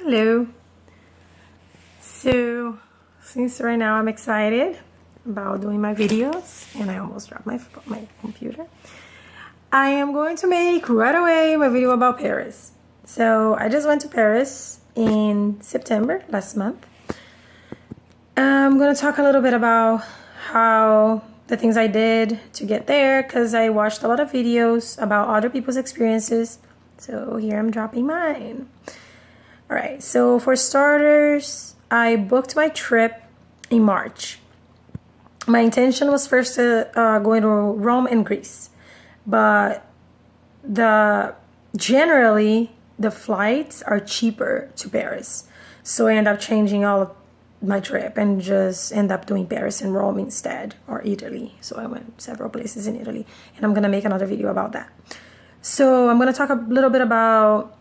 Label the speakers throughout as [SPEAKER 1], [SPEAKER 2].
[SPEAKER 1] Hello. So, since right now I'm excited about doing my videos, and I almost dropped my computer, I am going to make right away my video about Paris. So, I just went to Paris in September, last month. I'm going to talk a little bit about how the things I did to get there, because I watched a lot of videos about other people's experiences. So, here I'm dropping mine. Alright, so for starters, I booked my trip in March. My intention was first going to Rome and Greece, but generally the flights are cheaper to Paris. So I end up changing all of my trip and just end up doing Paris and Rome instead, or Italy. So I went several places in Italy, and I'm gonna make another video about that. So I'm gonna talk a little bit about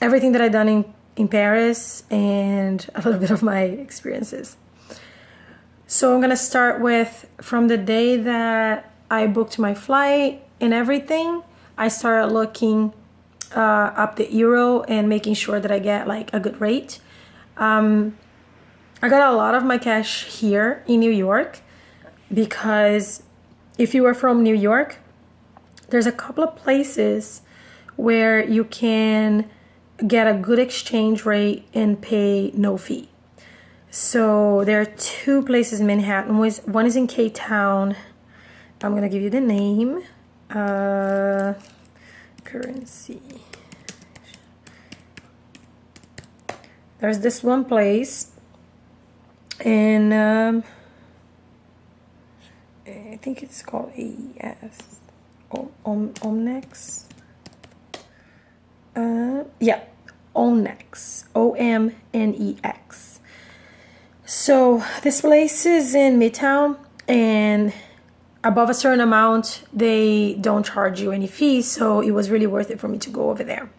[SPEAKER 1] everything that I've done in Paris and a little bit of my experiences. So I'm gonna start with from the day that I booked my flight and everything. I started looking up the euro and making sure that I get like a good rate. I got a lot of my cash here in New York, because if you are from New York, there's a couple of places where you can get a good exchange rate and pay no fee. So there are two places in Manhattan. One is in K-Town. I'm gonna give you the name. Currency. There's this one place, and I think it's called AES. Omnex. Yeah, Omnex, O-M-N-E-X. So this place is in Midtown, and above a certain amount, they don't charge you any fees, so it was really worth it for me to go over there.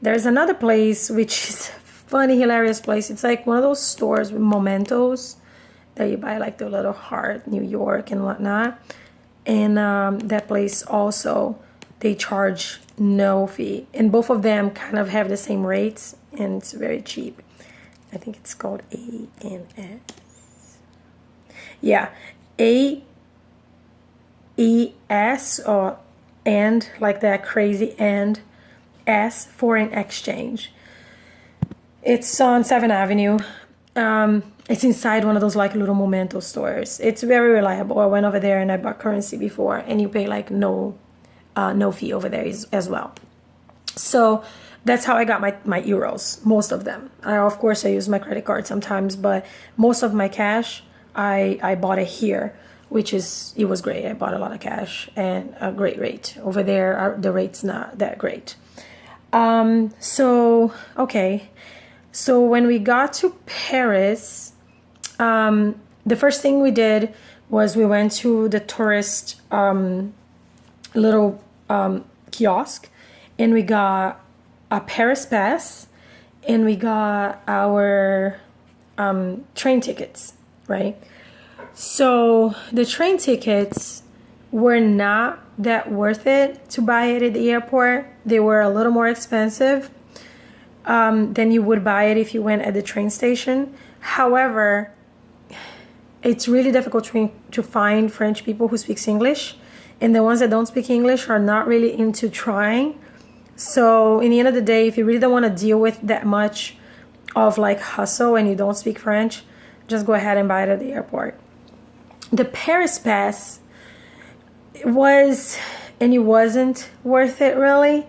[SPEAKER 1] There's another place, which is a funny, hilarious place. It's like one of those stores with mementos that you buy, like the little heart, New York and whatnot. And that place also, they charge no fee, and both of them kind of have the same rates, and it's very cheap. I think it's called ANS. Yeah, AES, or and, like that crazy, and S, foreign exchange. It's on 7th Avenue. It's inside one of those like little memento stores. It's very reliable. I went over there and I bought currency before, and you pay like no fee over there as well. So that's how I got my euros, most of them. Of course, I use my credit card sometimes, but most of my cash, I bought it here, it was great. I bought a lot of cash and a great rate. Over there, the rate's not that great. Okay. So when we got to Paris, the first thing we did was we went to the tourist little kiosk, and we got a Paris pass, and we got our train tickets, right? So the train tickets were not that worth it to buy it at the airport. They were a little more expensive than you would buy it if you went at the train station. However, it's really difficult to find French people who speak English, and the ones that don't speak English are not really into trying. So in the end of the day, if you really don't want to deal with that much of like hustle and you don't speak French, just go ahead and buy it at the airport. The Paris pass wasn't worth it really,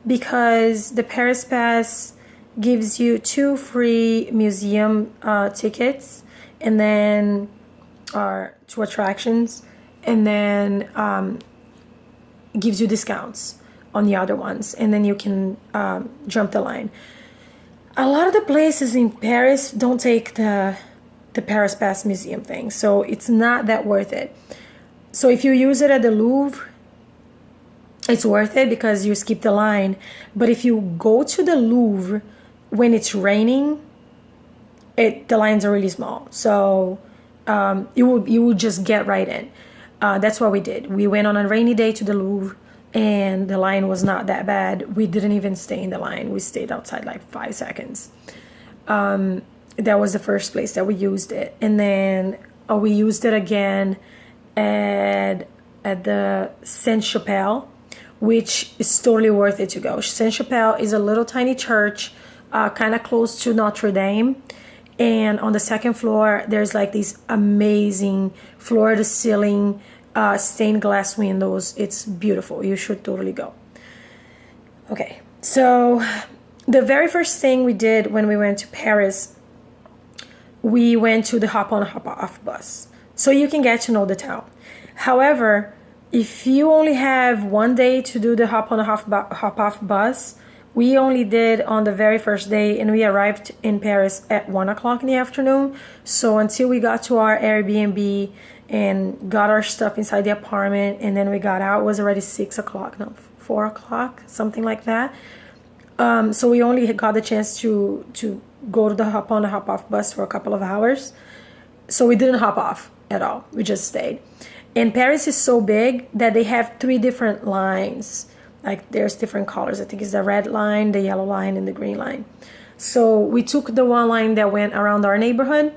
[SPEAKER 1] because the Paris pass gives you 2 free museum tickets, and then to attractions, and then gives you discounts on the other ones, and then you can jump the line. A lot of the places in Paris don't take the Paris Pass museum thing, so it's not that worth it. So if you use it at the Louvre, it's worth it because you skip the line. But if you go to the Louvre when it's raining, the lines are really small. So you would just get right in. That's what we did. We went on a rainy day to the Louvre, and the line was not that bad. We didn't even stay in the line. We stayed outside like 5 seconds. That was the first place that we used it. And then we used it again at the Saint-Chapelle, which is totally worth it to go. Saint-Chapelle is a little tiny church, kind of close to Notre Dame. And on the second floor, there's like these amazing floor-to-ceiling stained glass windows. It's beautiful. You should totally go. Okay, so the very first thing we did when we went to Paris, we went to the hop-on, hop-off bus. So you can get to know the town. However, if you only have one day to do the hop-on, hop-off bus, we only did on the very first day, and we arrived in Paris at 1 o'clock in the afternoon. So until we got to our Airbnb and got our stuff inside the apartment, and then we got out, it was already 6 o'clock, no, 4 o'clock, something like that. So we only got the chance to go to the hop-on, hop-off bus for a couple of hours. So we didn't hop off at all. We just stayed. And Paris is so big that they have 3 different lines. Like there's different colors. I think it's the red line, the yellow line, and the green line. So we took the one line that went around our neighborhood.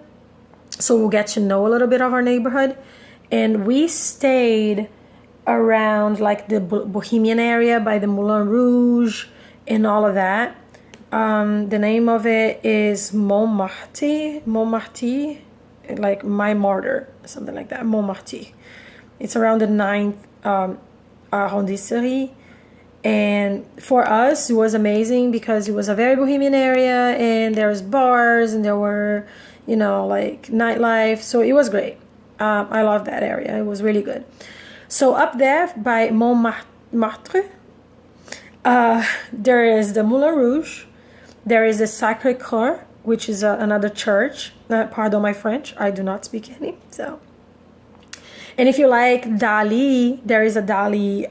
[SPEAKER 1] So we'll get to know a little bit of our neighborhood. And we stayed around like the Bohemian area by the Moulin Rouge and all of that. The name of it is Montmartre, like my martyr, something like that, Montmartre. It's around the 9th arrondissement. And for us, it was amazing because it was a very bohemian area and there was bars and there were, like nightlife. So it was great. I love that area. It was really good. So up there by Montmartre, there is the Moulin Rouge. There is the Sacré-Cœur, which is another church. Pardon my French. I do not speak any. So. And if you like Dali, there is a Dali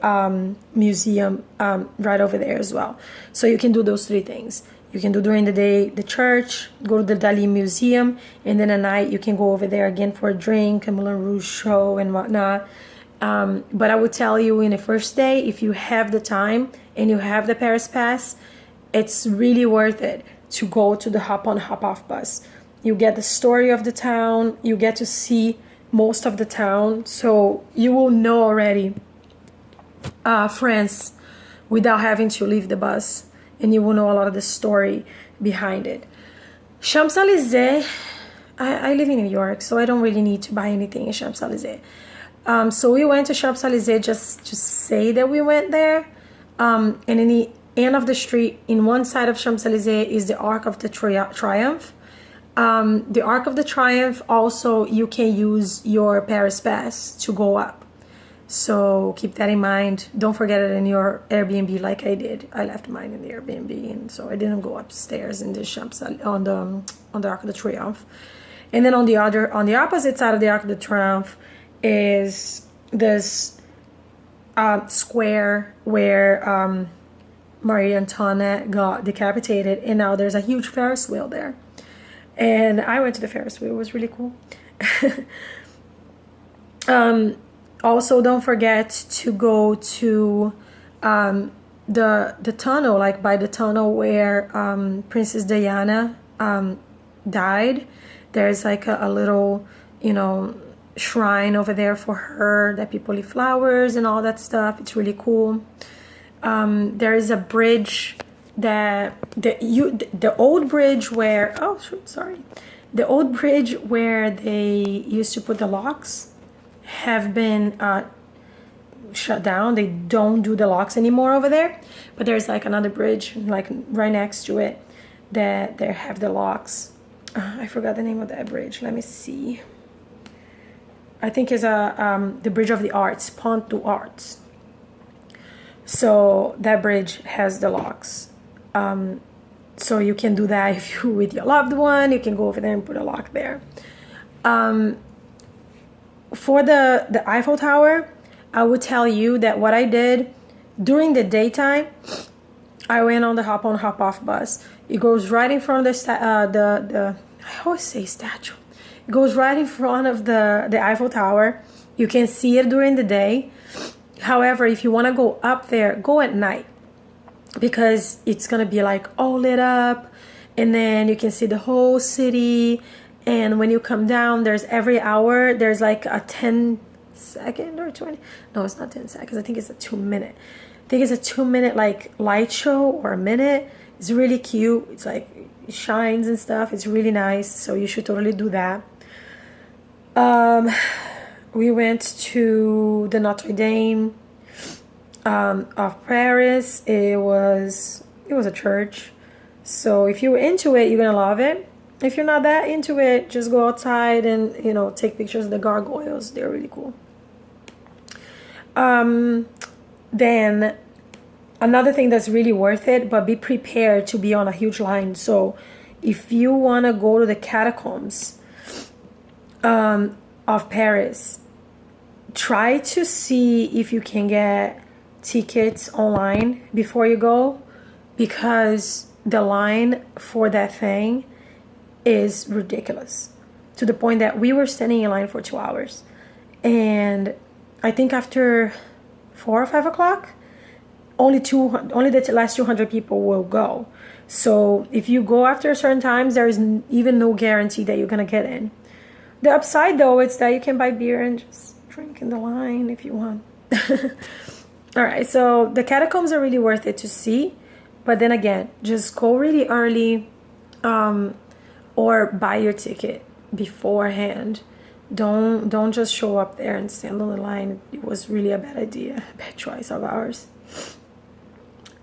[SPEAKER 1] museum right over there as well. So you can do those 3 things. You can do during the day the church, go to the Dali museum, and then at night you can go over there again for a drink, a Moulin Rouge show and whatnot. But I would tell you in the first day, if you have the time and you have the Paris Pass, it's really worth it to go to the hop-on, hop-off bus. You get the story of the town, you get to see most of the town, so you will know already France without having to leave the bus, and you will know a lot of the story behind it. Champs-Élysées, I live in New York, so I don't really need to buy anything in Champs-Élysées. So we went to Champs-Élysées just to say that we went there, and in the end of the street, in one side of Champs-Élysées is the Arc of the Triumph. The Arc of the Triumph, also you can use your Paris Pass to go up. So keep that in mind. Don't forget it in your Airbnb like I did. I left mine in the Airbnb, and so I didn't go upstairs in the on the Arc of the Triumph. And then on the opposite side of the Arc of the Triumph is this square where Marie Antoinette got decapitated, and now there's a huge Ferris wheel there. And I went to the Ferris wheel. It was really cool. Also, don't forget to go to the tunnel, like by the tunnel where Princess Diana died. There's like a little, shrine over there for her that people leave flowers and all that stuff. It's really cool. There is a bridge the old bridge where the old bridge where they used to put the locks have been shut down. They don't do the locks anymore over there, but there's like another bridge like right next to it that they have the locks. I forgot the name of that bridge. Let me see. I think it's the Bridge of the Arts, Pont du Arts. So that bridge has the locks. So you can do that if you with your loved one. You can go over there and put a lock there. For the Eiffel Tower, I would tell you that what I did during the daytime, I went on the hop-on, hop-off bus. It goes right in front of the I always say statue. It goes right in front of the Eiffel Tower. You can see it during the day. However, if you want to go up there, go at night, because it's going to be like all lit up and then you can see the whole city. And when you come down, there's every hour there's like a 10-second or 20, no, it's not 10 seconds, I think it's a 2 minute, I think it's a 2 minute like light show, or a minute. It's really cute. It's like it shines and stuff. It's really nice, so you should totally do that. We went to the Notre Dame of Paris. It was a church, so if you're into it, you're gonna love it. If you're not that into it, just go outside and, you know, take pictures of the gargoyles. They're really cool. Then another thing that's really worth it, but be prepared to be on a huge line. So if you want to go to the catacombs of Paris, try to see if you can get tickets online before you go, because the line for that thing is ridiculous, to the point that we were standing in line for 2 hours, and I think after 4 or 5 o'clock, only the last 200 people will go. So if you go after certain times, there is even no guarantee that you're gonna get in. The upside, though, is that you can buy beer and just drink in the line if you want. All right, so the catacombs are really worth it to see, but then again, just go really early, or buy your ticket beforehand. Don't just show up there and stand on the line. It was really a bad idea, bad choice of ours.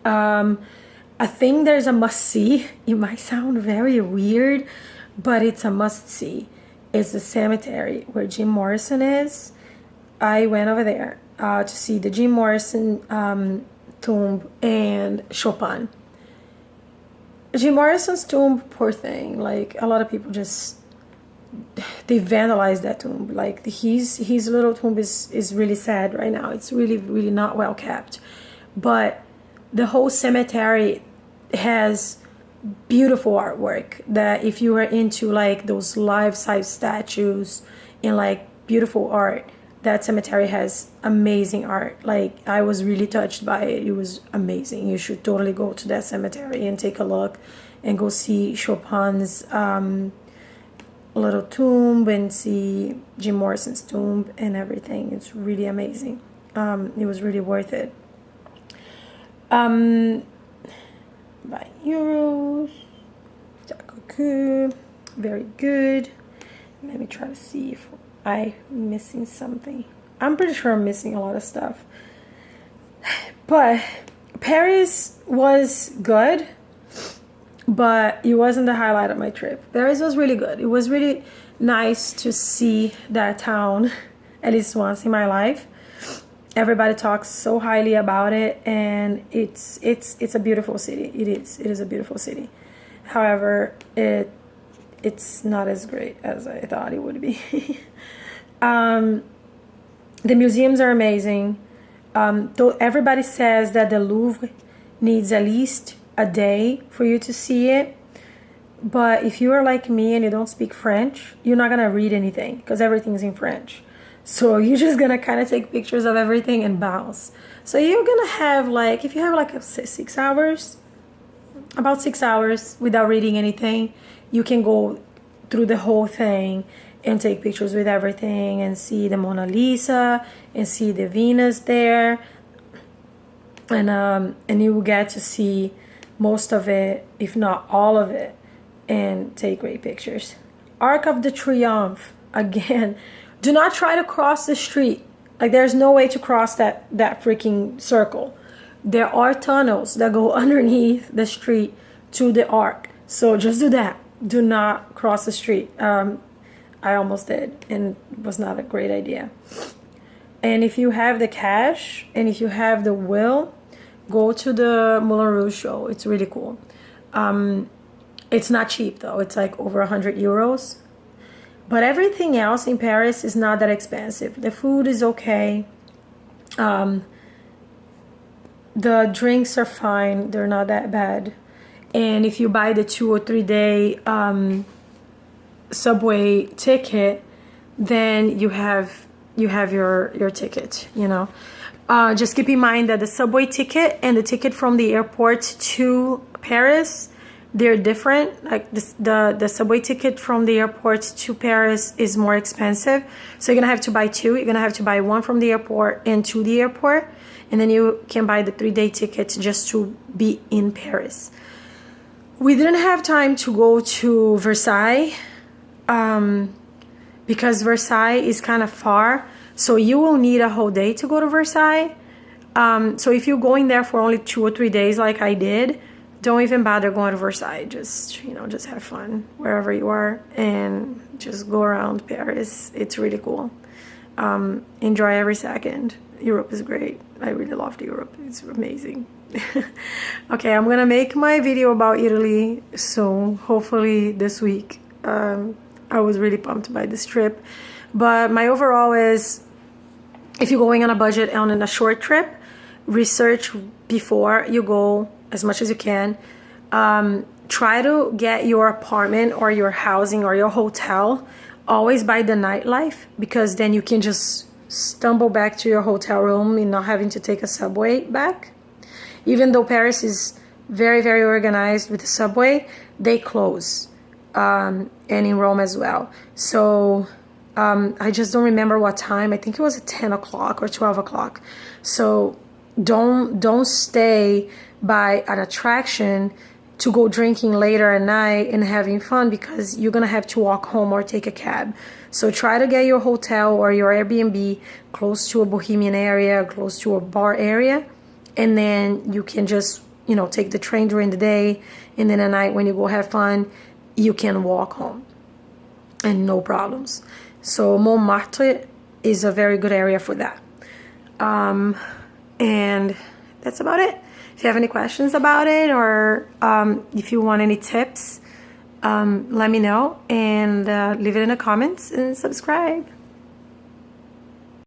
[SPEAKER 1] I think there's a must-see. It might sound very weird, but it's a must-see. It's the cemetery where Jim Morrison is. I went over there to see the Jim Morrison tomb and Chopin. Jim Morrison's tomb, poor thing. Like, a lot of people just, they vandalized that tomb. Like, his little tomb is really sad right now. It's really, really not well kept. But the whole cemetery has beautiful artwork that if you are into like those life-size statues and like beautiful art, that cemetery has amazing art. Like, I was really touched by it. It was amazing. You should totally go to that cemetery and take a look and go see Chopin's little tomb and see Jim Morrison's tomb and everything. It's really amazing. It was really worth it. By euros, very good. Let me try to see if I'm missing something. I'm pretty sure I'm missing a lot of stuff. But Paris was good, but it wasn't the highlight of my trip. Paris was really good. It was really nice to see that town at least once in my life. Everybody talks so highly about it, and it's a beautiful city. It is a beautiful city. However, it's not as great as I thought it would be. The museums are amazing. Though everybody says that the Louvre needs at least a day for you to see it. But if you are like me and you don't speak French, you're not gonna read anything because everything's in French. So you're just gonna kind of take pictures of everything and bounce. So you're gonna have like, if you have like 6 hours, about 6 hours without reading anything, you can go through the whole thing and take pictures with everything and see the Mona Lisa and see the Venus there. And you will get to see most of it, if not all of it, and take great pictures. Arc of the Triomphe, again. Do not try to cross the street. Like, there's no way to cross that freaking circle. There are tunnels that go underneath the street to the arc. So just do that. Do not cross the street. I almost did, and it was not a great idea. And if you have the cash and if you have the will, go to the Moulin Rouge show. It's really cool. It's not cheap though. It's like over 100 euros. But everything else in Paris is not that expensive. The food is okay. The drinks are fine. They're not that bad. And if you buy the 2 or 3 day subway ticket, then you have your ticket, you know. Just keep in mind that the subway ticket and the ticket from the airport to Paris, they're different. Like the subway ticket from the airport to Paris is more expensive. So you're gonna have to buy two. You're gonna have to buy one from the airport and to the airport. And then you can buy the 3-day ticket just to be in Paris. We didn't have time to go to Versailles because Versailles is kind of far. So you will need a whole day to go to Versailles. So if you're going there for only 2 or 3 days like I did, don't even bother going to Versailles. Just, just have fun wherever you are and just go around Paris. It's really cool. Enjoy every second. Europe is great. I really loved Europe. It's amazing. Okay, I'm gonna make my video about Italy soon, hopefully this week. I was really pumped by this trip. But my overall is, if you're going on a budget and on a short trip, research before you go as much as you can. Try to get your apartment or your housing or your hotel always by the nightlife, because then you can just stumble back to your hotel room and not having to take a subway back. Even though Paris is very, very organized with the subway, they close, and in Rome as well. So I just don't remember what time. I think it was at 10 o'clock or 12 o'clock. So don't stay by an attraction to go drinking later at night and having fun, because you're gonna have to walk home or take a cab. So try to get your hotel or your Airbnb close to a bohemian area, close to a bar area, and then you can just, take the train during the day, and then at night when you go have fun, you can walk home and no problems. So Montmartre is a very good area for that. And that's about it. If you have any questions about it, or if you want any tips, let me know, and leave it in the comments and subscribe.